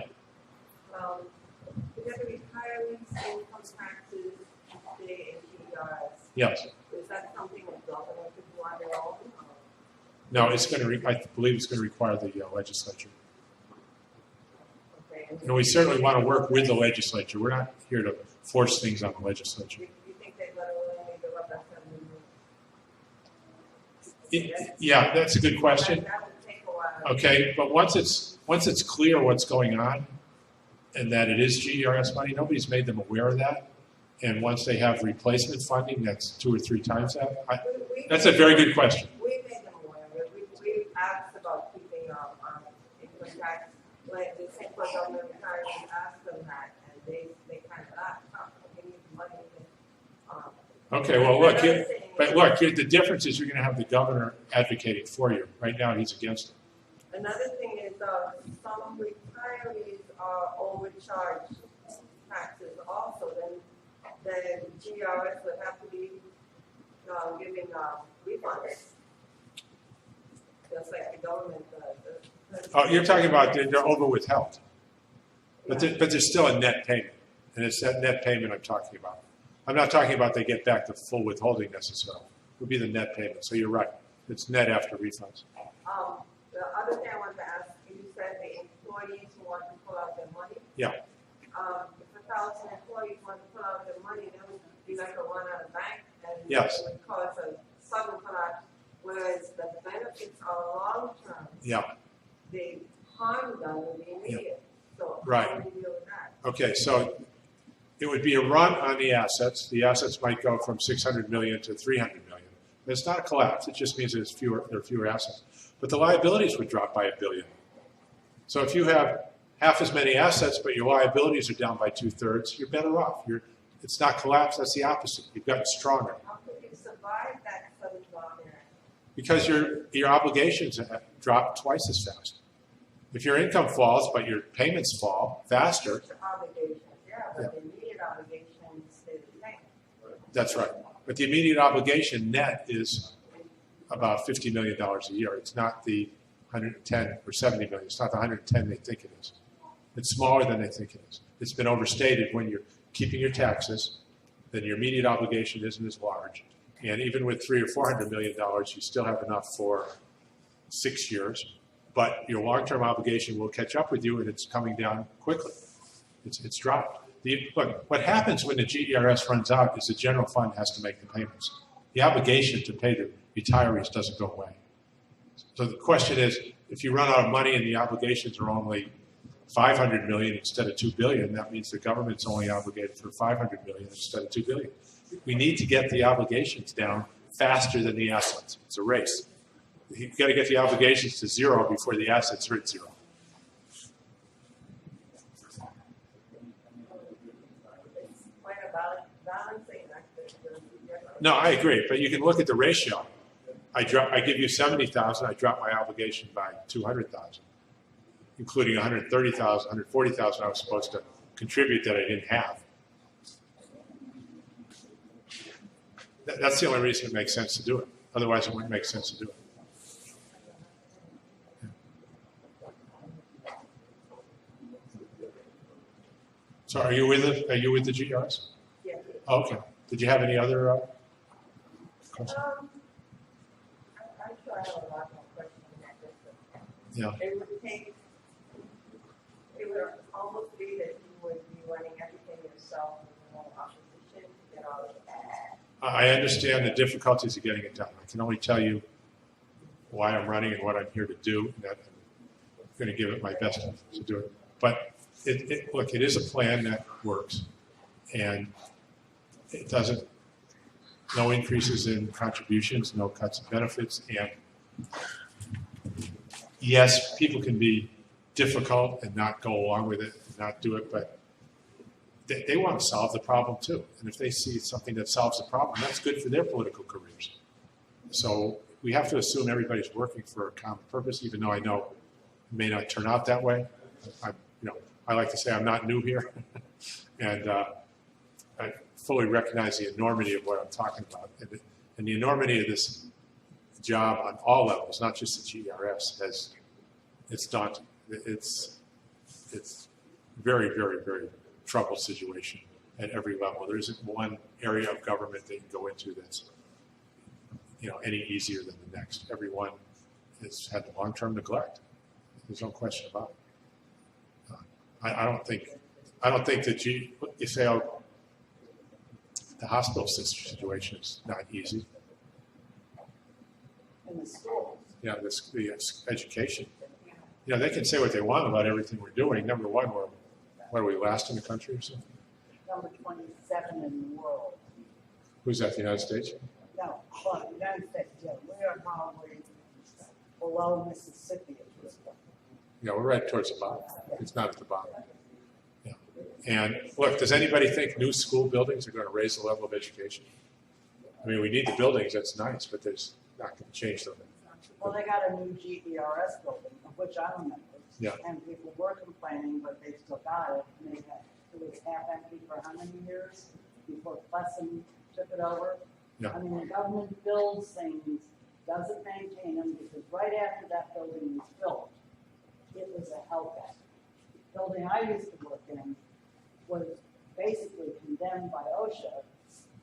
We got the retirees, income taxes, stay in GDRS. Yes. Is that something the government could do on their own? No, it's going to. I believe it's going to require the legislature. Okay. And we certainly want to work with the legislature. We're not here to force things on the legislature. Do you think they're going to willingly give up that $7 million? Yeah, that's a good question. That would take a while. Okay, but once it's clear what's going on, and that it is GERS money, nobody's made them aware of that. And once they have replacement funding, that's 2 or 3 times that. That's a very good question. We made them aware of it. We asked about keeping income tax. When the St. Paul government retirement asked them that, and they kind of laughed, they need the money. Okay, well, look, the difference is you're going to have the governor advocating for you. Right now, he's against it. Another thing is some retirees are overcharged taxes also. Then GRS would have to be giving refunds, just like the government does. Oh, you're talking about they're over withheld, but there's still a net payment, and it's that net payment I'm talking about. I'm not talking about they get back the full withholding necessarily. It would be the net payment. So you're right. It's net after refunds. The other thing I wanted to ask, you said the employees who want to pull out their money. Yeah. If 1,000 employees want to pull out their money, that would be like a run out of bank, and Yes. it would cause a sudden collapse. Whereas the benefits are long term. Yeah. The harm done would be immediate. So Right. how do you deal with that? Okay, so it would be a run on the assets. The assets might go from 600 million to 300 million. It's not a collapse. It just means there are fewer assets. But the liabilities would drop by $1 billion. So if you have half as many assets, but your liabilities are down by 2/3, you're better off. It's not collapse. That's the opposite. You've gotten stronger How could you survive that sudden drop in? because your obligations drop twice as fast. If your income falls, but your payments fall faster, Obligations, yeah, but the immediate obligations stay the same. that's right. But the immediate obligation net is about $50 million a year. It's not the 110 or 70 million. It's not the 110 they think it is. It's smaller than they think it is. It's been overstated when you're keeping your taxes, then your immediate obligation isn't as large. And even with $300 or $400 million, you still have enough for 6 years. But your long-term obligation will catch up with you, and it's coming down quickly. It's dropped. Look, what happens when the GERS runs out is the general fund has to make the payments. The obligation to pay the retirees doesn't go away. So the question is, if you run out of money and the obligations are only 500 million instead of 2 billion, that means the government's only obligated for 500 million instead of 2 billion. We need to get the obligations down faster than the assets. It's a race. You've got to get the obligations to 0 before the assets are at 0. Quite a balancing act. No, I agree, but you can look at the ratio. I give you 70,000, I drop my obligation by 200,000, including 130,000, 140,000 I was supposed to contribute that I didn't have. That's the only reason it makes sense to do it. Otherwise, it wouldn't make sense to do it. So, are you with it? Are you with the GRs? Yeah. Oh, okay. Did you have any other questions? I'm sure I have a lot more questions on that. Yeah. It would take yourself in the opposition to get all of that? I understand the difficulties of getting it done. I can only tell you why I'm running and what I'm here to do, and that I'm going to give it my best to do it. But look, it is a plan that works, and it doesn't, no increases in contributions, no cuts in benefits, and yes, people can be difficult and not go along with it, and not do it, but they want to solve the problem too. And if they see something that solves the problem, that's good for their political careers. So we have to assume everybody's working for a common purpose, even though I know it may not turn out that way. I like to say I'm not new here, and I fully recognize the enormity of what I'm talking about, and the enormity of this job on all levels, not just the GERS. It's daunting. It's very, very, very troubled situation at every level. There isn't one area of government that you can go into that's any easier than the next. Everyone has had long-term neglect. There's no question about it. I don't think that you say, oh, the hospital system situation is not easy. In the schools. Yeah, the education. They can say what they want about everything we're doing. Number one, what are we, last in the country or something? Number 27 in the world. Who's that, the United States? No, but the United States, yeah, we are probably below Mississippi at this point. Yeah, we're right towards the bottom. It's not at the bottom. Yeah. And look, does anybody think new school buildings are going to raise the level of education? I mean, we need the buildings, that's nice, but there's not going to change them. Well, they got a new GERS building, of which I'm a member. Yeah. And people were complaining, but they still got it. And it was half empty for how many years before Plessy took it over? Yeah. I mean, the government builds things, doesn't maintain them, because right after that building was built, it was a hell hazard. The building I used to work in was basically condemned by OSHA.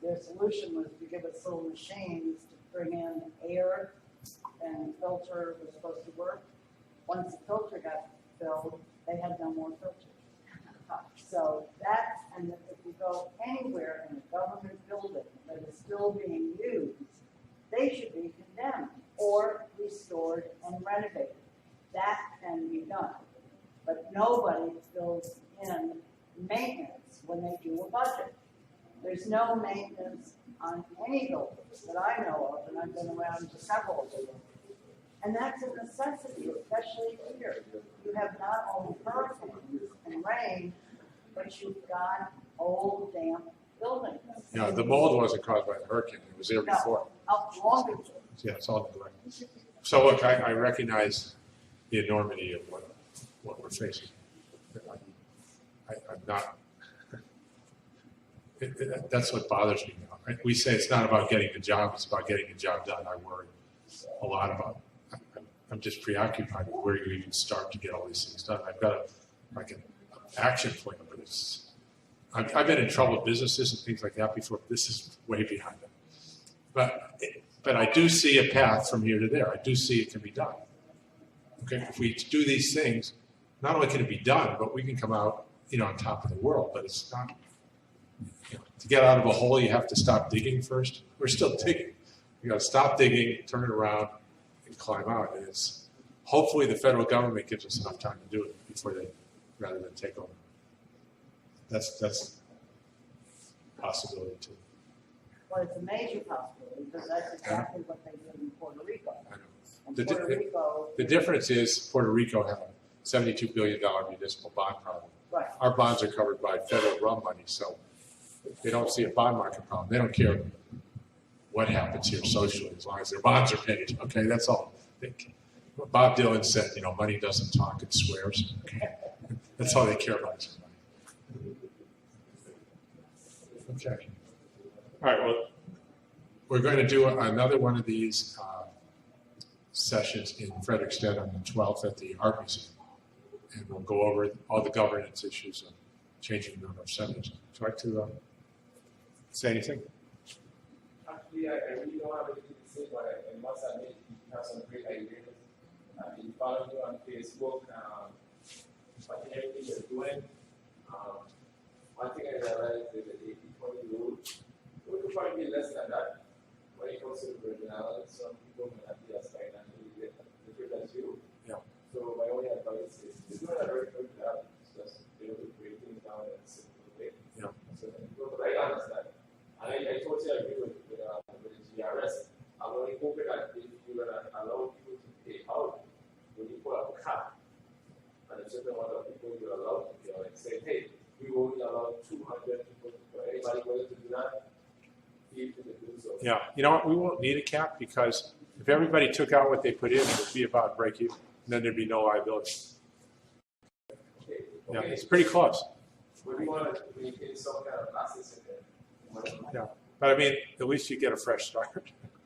Their solution was to give us little machines to bring in air, and filter was supposed to work. Once the filter got filled, they had no more filters. So that's, and if you go anywhere in a government building that is still being used, they should be condemned or restored and renovated. That can be done. But nobody fills in maintenance when they do a budget. There's no maintenance on any buildings that I know of, and I've been around to several of them. And that's a necessity, especially here. You have not only hurricanes and rain, but you've got old, damp buildings. Yeah, the mold wasn't caused by the hurricane. It was there before. Up longer. Yeah, it's all neglect. So look, I recognize the enormity of what we're facing. I'm not. That's what bothers me now. Right? We say it's not about getting the job; it's about getting the job done. I worry a lot about. I'm just preoccupied with where you even start to get all these things done. I've got an action plan, but I've been in troubled businesses and things like that before. This is way behind it. But I do see a path from here to there. I do see it can be done. Okay, if we do these things, not only can it be done, but we can come out, on top of the world. But it's not. To get out of a hole, you have to stop digging first. We're still digging. You got to stop digging, turn it around, and climb out. And it's hopefully the federal government gives us enough time to do it before rather than take over. That's a possibility too. Well, it's a major possibility, because that's exactly what they did in Puerto Rico. I know. And The Puerto Rico. The difference is Puerto Rico had a $72 billion municipal bond problem. Right. Our bonds are covered by federal rum money, so they don't see a bond market problem. They don't care what happens here socially as long as their bonds are paid. Okay, that's all. What Bob Dylan said, money doesn't talk, it swears. Okay, that's all they care about is money. Okay. All right, well, we're going to do another one of these sessions in Frederickstead on the 12th at the Art Museum. And we'll go over all the governance issues of changing the number of senators. Would you like to say anything? Actually, I really don't have anything to say, but I must admit you have some great ideas. I've been following you on Facebook, watching everything you're doing. one thing I realized is the 80-20 rule. We could probably be less than that when it comes to the Virgin Islands. Some people may not be as financially literate as you. Yeah. So my only advice is to do a very good job. Just be able to break things down in a simple way. Yeah. So but I understand. And I totally agree with the GRS. I'm only hoping that if you're going to allow people to pay out, when you put up a cap, and a certain amount of people you're allowed to pay out, like say, hey, we only allow 200 people, or anybody willing to do that, feel free to do so. Yeah, you know what? We won't need a cap because if everybody took out what they put in, it would be about break even. And then there'd be no liability. Okay. Yeah, Okay. it's pretty close. But we want to maintain some kind of assets in there. Yeah, but I mean, at least you get a fresh start.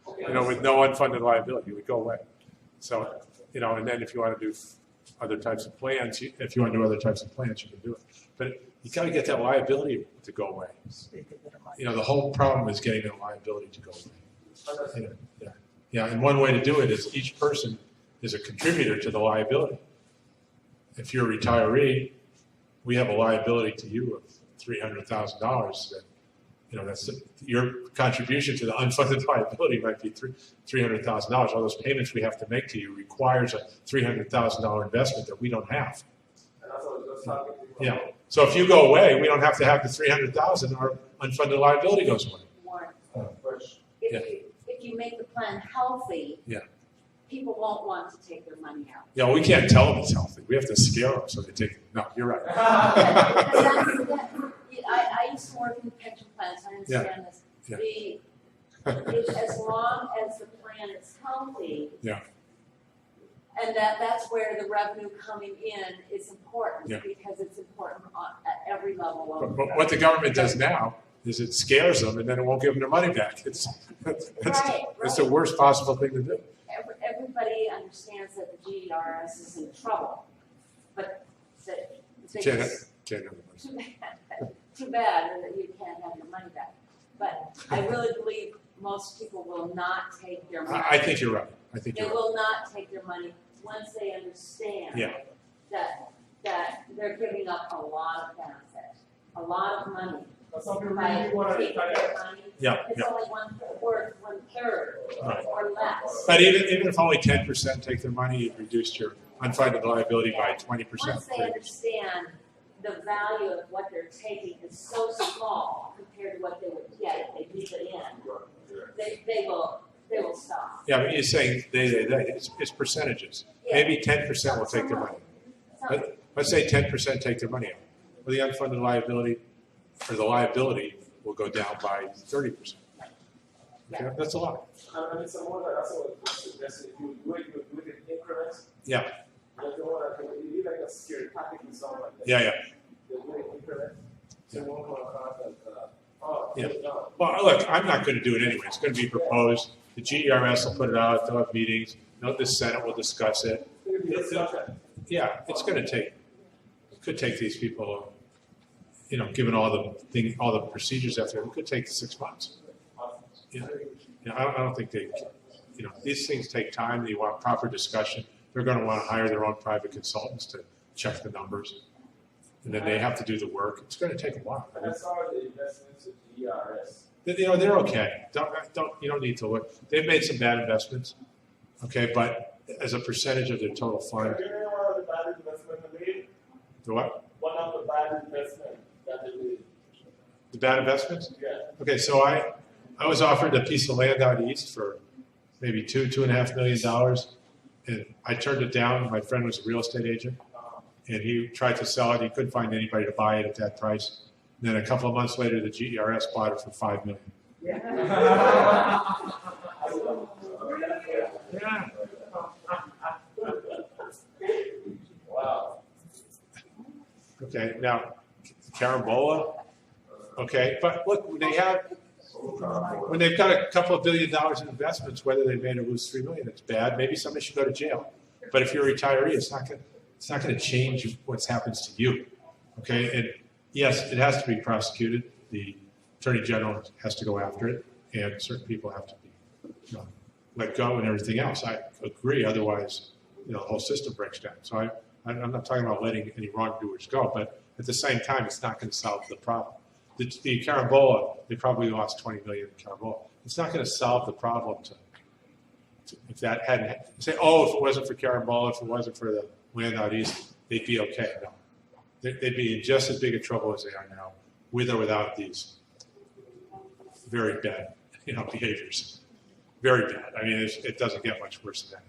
Okay. You know, with no unfunded liability, it would go away. So, you know, and then if you want to do other types of plans, if you want to do other types of plans, you can do it. But you got to get that liability to go away. You know, the whole problem is getting that liability to go away. Yeah, and one way to do it is each person is a contributor to the liability. If you're a retiree, we have a liability to you of $300,000. That, you know, that's your contribution to the unfunded liability might be $300,000. All those payments we have to make to you requires a $300,000 investment that we don't have. And that's what I was just talking to you about. Yeah. So if you go away, we don't have to have the $300,000. Our unfunded liability goes away. Warren, Fresh. if you make the plan healthy, Yeah. people won't want to take their money out. Yeah, we can't tell them it's healthy. We have to scare them so they take it. No, you're right. I used to work in pension plans, I understand this. Yeah. As long as the plan is healthy. Yeah. And that's where the revenue coming in is important, Yeah. because it's important at every level of. But what the government does now is it scares them and then it won't give them their money back. It's the worst possible thing to do. Everybody understands that the GERS is in trouble, but the thing Can't is, have the money. too bad that you can't have your money back. But I really believe most people will not take their money. I think you're right. I think They you're right. will not take their money once they understand Yeah. that they're giving up a lot of benefit, a lot of money. But some people By really want to taking retire. their money. Yeah, It's yeah. only one third Right. or less. But even if only 10% take their money, you've reduced your unfunded liability by 20%. Once they understand the value of what they're taking is so small compared to what they would get if they leave it in, they will stop. Yeah, but you're saying they. It's percentages. Yeah. Maybe 10% will take their money. Let's say 10% take their money out. Well, the unfunded liability, or the liability, will go down by 30%. Okay, that's a lot. And it's a more that's what I suggested. If you do it in increments. Yeah. You don't want to you need like a security package or something like that. Yeah. They do it in increments. So you won't want to Yeah. Well, look, I'm not going to do it anyway. It's going to be proposed. The GERS will put it out. They'll have meetings. The Senate will discuss it. Yeah, it's going to take. It could take these people. You know, given all the procedures after, it could take 6 months. Yeah. I don't think they. You know, these things take time. They want proper discussion. They're going to want to hire their own private consultants to check the numbers, and then they have to do the work. It's going to take a while. And as far as the investments with GRS. You know, they're okay. You don't need to look. They've made some bad investments, okay, but as a percentage of their total fund. Do you know one of the bad investments they made? The what? One of the bad investments that they made. The bad investments? Yeah. Okay, so I was offered a piece of land out east for maybe $2.5 million, and I turned it down. My friend was a real estate agent, and he tried to sell it. He couldn't find anybody to buy it at that price. And then a couple of months later, the GERS bought it for $5 million. Yeah. Wow. Okay, now Carambola. Okay, but look, when they've got a couple of $1 billion in investments, whether they made or lose $3 million, it's bad. Maybe somebody should go to jail. But if you're a retiree, it's not going to change what happens to you. Okay, and yes, it has to be prosecuted. The Attorney General has to go after it, and certain people have to be let go and everything else. I agree. Otherwise, the whole system breaks down. So I'm not talking about letting any wrongdoers go, but At the same time, it's not going to solve the problem. The carambola, they probably lost 20 million in carambola. It's not going to solve the problem if that hadn't, say, oh, if it wasn't for carambola, if it wasn't for the land out east, they'd be okay. No. They'd be in just as big a trouble as they are now, with or without these very bad, behaviors. Very bad. I mean, it doesn't get much worse than that.